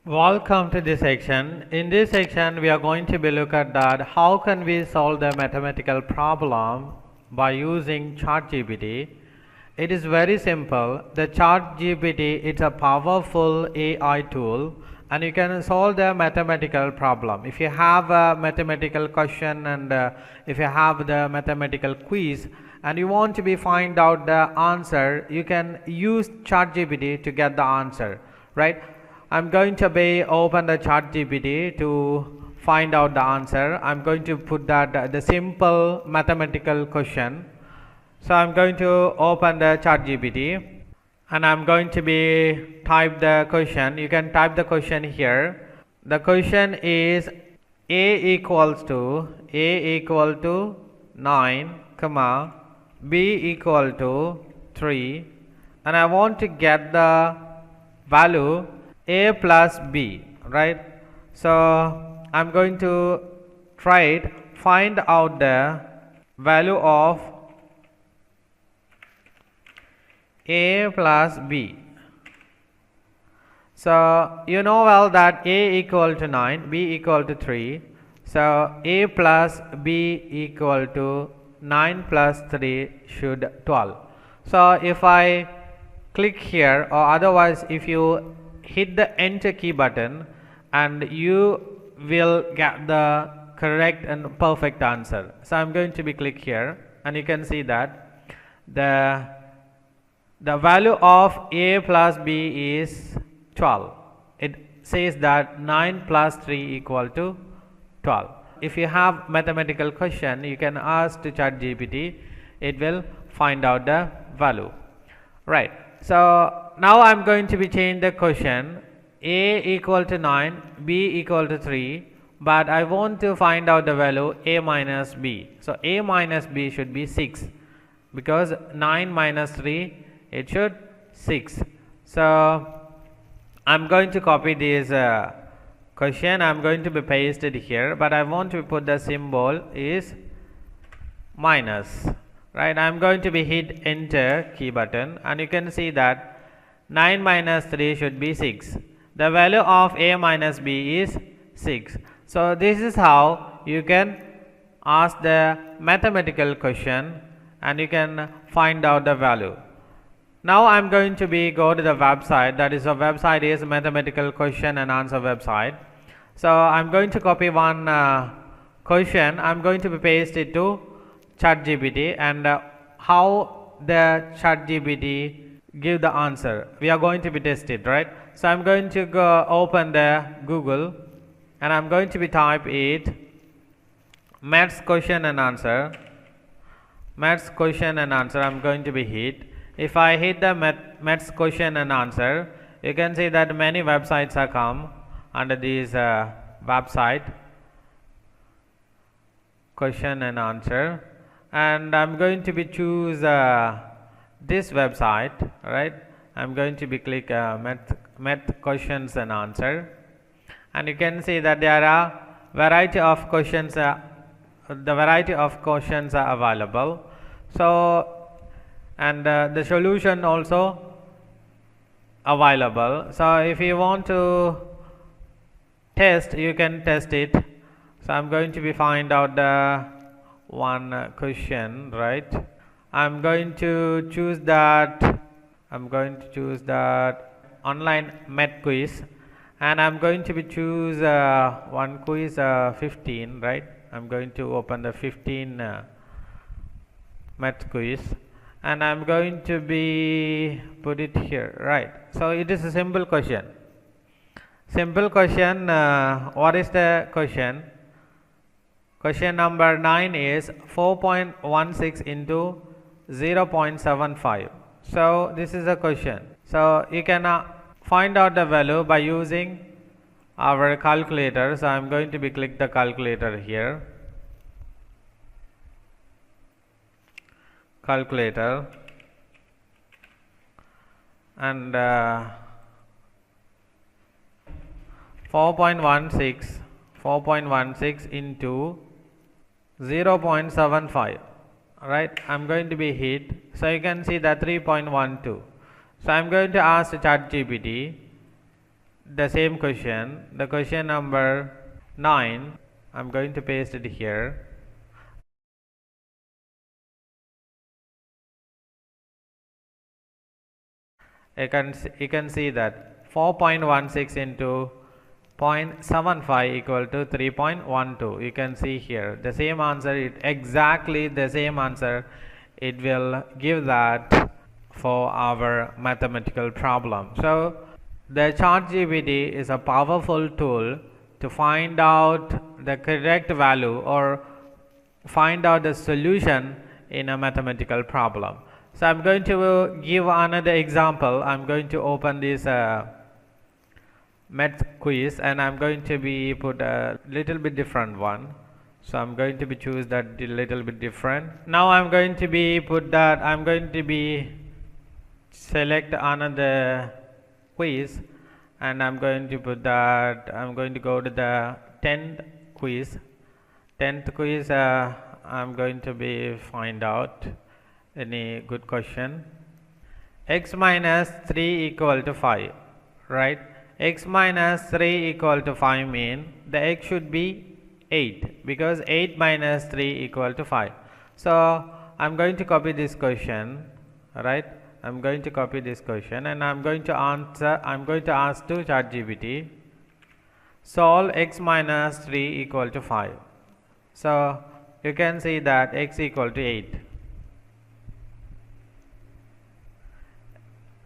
Welcome to this section. In this section, we are going to be look at that how can we solve the mathematical problem by using ChatGPT. It is very simple. The ChatGPT is a powerful AI tool and you can solve the mathematical problem. If you have a mathematical question and if you have the mathematical quiz and you want to be find out the answer, you can use ChatGPT to get the answer, right? I'm going to be open the ChatGPT to find out the answer. I'm going to put that the simple mathematical question. So I'm going to open the ChatGPT and I'm going to be type the question. You can type the question here. The question is a equal to 9, comma b equal to 3, and I want to get the value a plus b, right? So I'm going to find out the value of a plus b. So you know well that a equal to 9, b equal to 3. So a plus b equal to 9 plus 3 should 12. So if I click here, or otherwise if you hit the enter key button, and you will get the correct and perfect answer. So I'm going to be click here and you can see that the value of a plus b is 12. It says that 9 plus 3 equal to 12. If you have mathematical question, you can ask to ChatGPT. It will find out the value, right? So now I'm going to be change the question. A equal to 9, b equal to 3, but I want to find out the value a minus b. So a minus b should be 6, because 9 minus 3, it should 6. So I'm going to copy this question. I'm going to be pasted here, but I want to put the symbol is minus, right? I'm going to be hit enter key button and you can see that 9 minus 3 should be 6. The value of a minus b is 6. So this is how you can ask the mathematical question and you can find out the value. Now I'm going to be go to the website. That is, the website is mathematical question and answer website. So I'm going to copy one question. I'm going to be paste it to ChatGPT, and how the ChatGPT give the answer, we are going to be tested, right? So I'm going to go open the Google and I'm going to be type it maths question and answer. Maths question and answer I'm going to be hit. If I hit the maths question and answer, you can see that many websites are come under this website question and answer, and I'm going to be choose this website, right? I'm going to be click math questions and answer, and you can see that there are variety of questions are available. So and the solution also available. So if you want to test, you can test it. So I'm going to be find out the one question, right? I'm going to choose that online math quiz, and I'm going to be choose one quiz 15, right? I'm going to open the 15 math quiz, and I'm going to be put it here, right? So it is a simple question. What is the question? Question number 9 is 4.16 into 0.75. So this is a question. So you can find out the value by using our calculator. So I'm going to be click the calculator here. Calculator, and 4.16 into 0.75, right? I'm going to be hit. So you can see that 3.12. So I'm going to ask ChatGPT the same question, the question number 9. I'm going to paste it here. You can see that 4.16 into 0.75 equal to 3.12. You can see here the same answer, exactly the same answer it will give that for our mathematical problem. So the ChatGPT is a powerful tool to find out the correct value or find out the solution in a mathematical problem. So I'm going to give another example. I'm going to open this math quiz, and I'm going to be put a little bit different one. So I'm going to be choose that little bit different. Now I'm going to be put that, I'm going to be select another quiz, and I'm going to put that, I'm going to go to the 10th quiz. 10th quiz, I'm going to be find out any good question. X minus 3 equal to 5, right? X minus 3 equal to 5 mean the x should be 8, because 8 minus 3 equal to 5. So I'm going to copy this question, right? I'm going to copy this question, and I'm going to answer, I'm going to ask to ChatGPT, solve x minus 3 equal to 5. So you can see that x equal to 8.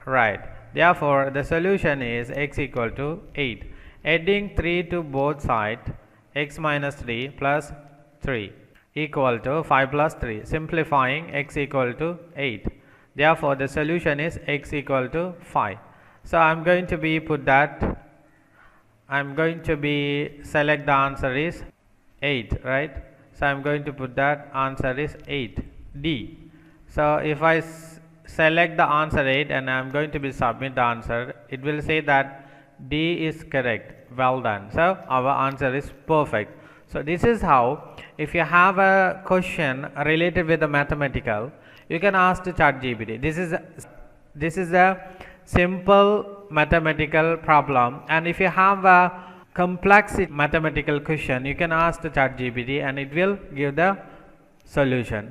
Right. Therefore, the solution is x equal to 8. Adding 3 to both sides, x minus 3 plus 3 equal to 5 plus 3. Simplifying, x equal to 8. Therefore, the solution is x equal to 5. So I'm going to be put that, I'm going to be select the answer is 8, right? So I'm going to put that answer is 8, D. So if I select the answer 8 and I'm going to be submit the answer, it will say that D is correct. Well done. So our answer is perfect. So this is how, if you have a question related with the mathematical, you can ask to ChatGPT. This is a simple mathematical problem, and if you have a complex mathematical question, you can ask the ChatGPT and it will give the solution.